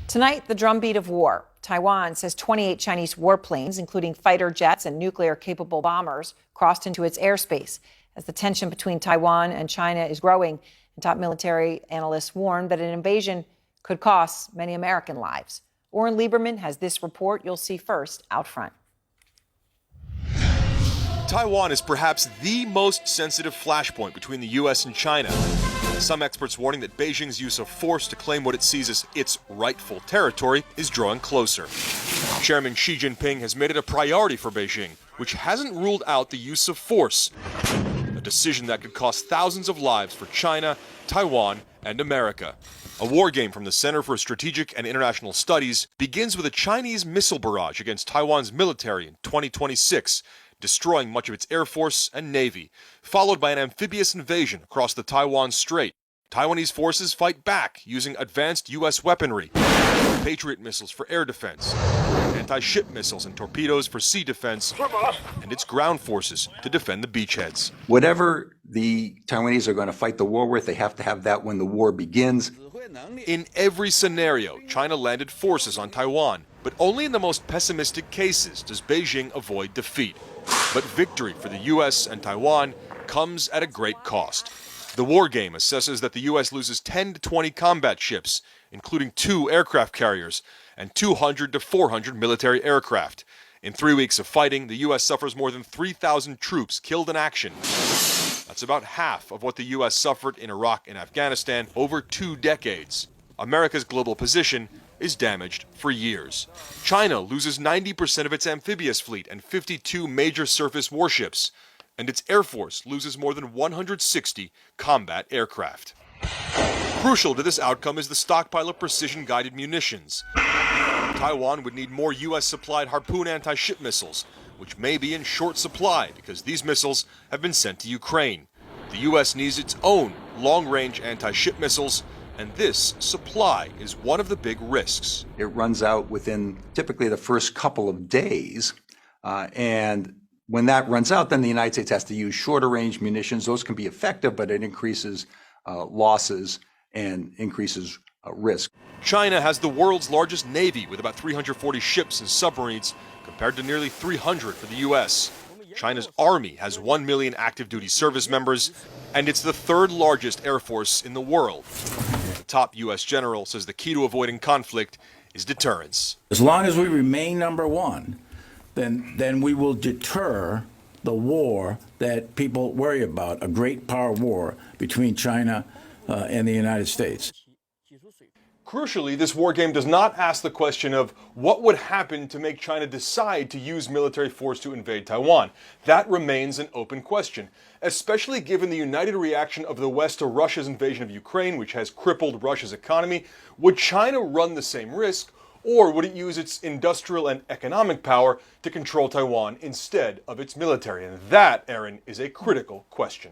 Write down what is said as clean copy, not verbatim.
Tonight, the drumbeat of war. Taiwan says 28 Chinese warplanes, including fighter jets and nuclear-capable bombers, crossed into its airspace. As the tension between Taiwan and China is growing, and top military analysts warn that an invasion could cost many American lives. Oren Lieberman has this report you'll see first out front. Taiwan is perhaps the most sensitive flashpoint between the U.S. and China. Some experts warning that Beijing's use of force to claim what it sees as its rightful territory is drawing closer. Chairman Xi Jinping has made it a priority for Beijing, which hasn't ruled out the use of force, a decision that could cost thousands of lives for China, Taiwan, and America. A war game from the Center for Strategic and International Studies begins with a Chinese missile barrage against Taiwan's military in 2026, destroying much of its air force and navy, followed by an amphibious invasion across the Taiwan Strait. Taiwanese forces fight back using advanced U.S. weaponry, Patriot missiles for air defense, anti-ship missiles and torpedoes for sea defense, and its ground forces to defend the beachheads. Whatever the Taiwanese are going to fight the war with, they have to have that when the war begins. In every scenario, China landed forces on Taiwan, but only in the most pessimistic cases does Beijing avoid defeat. But victory for the U.S. and Taiwan comes at a great cost. The war game assesses that the U.S. loses 10 to 20 combat ships, including 2 aircraft carriers, and 200 to 400 military aircraft. In 3 weeks of fighting, the U.S. suffers more than 3,000 troops killed in action. That's about half of what the U.S. suffered in Iraq and Afghanistan over 2 decades. America's global position is damaged for years. China loses 90% of its amphibious fleet and 52 major surface warships, and its air force loses more than 160 combat aircraft. Crucial to this outcome is the stockpile of precision-guided munitions. Taiwan would need more U.S.-supplied Harpoon anti-ship missiles, which may be in short supply because these missiles have been sent to Ukraine. The U.S. needs its own long-range anti-ship missiles, and this supply is one of the big risks. It runs out within typically the first couple of days, and when that runs out, then the United States has to use shorter range munitions. Those can be effective, but it increases losses and increases risk. China has the world's largest navy with about 340 ships and submarines compared to nearly 300 for the U.S. China's army has 1 million active duty service members, and it's the 3rd largest air force in the world. The top U.S. general says the key to avoiding conflict is deterrence. As long as we remain number one, then we will deter the war that people worry about, a great power war between China and the United States. Crucially, this war game does not ask the question of what would happen to make China decide to use military force to invade Taiwan. That remains an open question, especially given the united reaction of the West to Russia's invasion of Ukraine, which has crippled Russia's economy. Would China run the same risk, or would it use its industrial and economic power to control Taiwan instead of its military? And that, Aaron, is a critical question.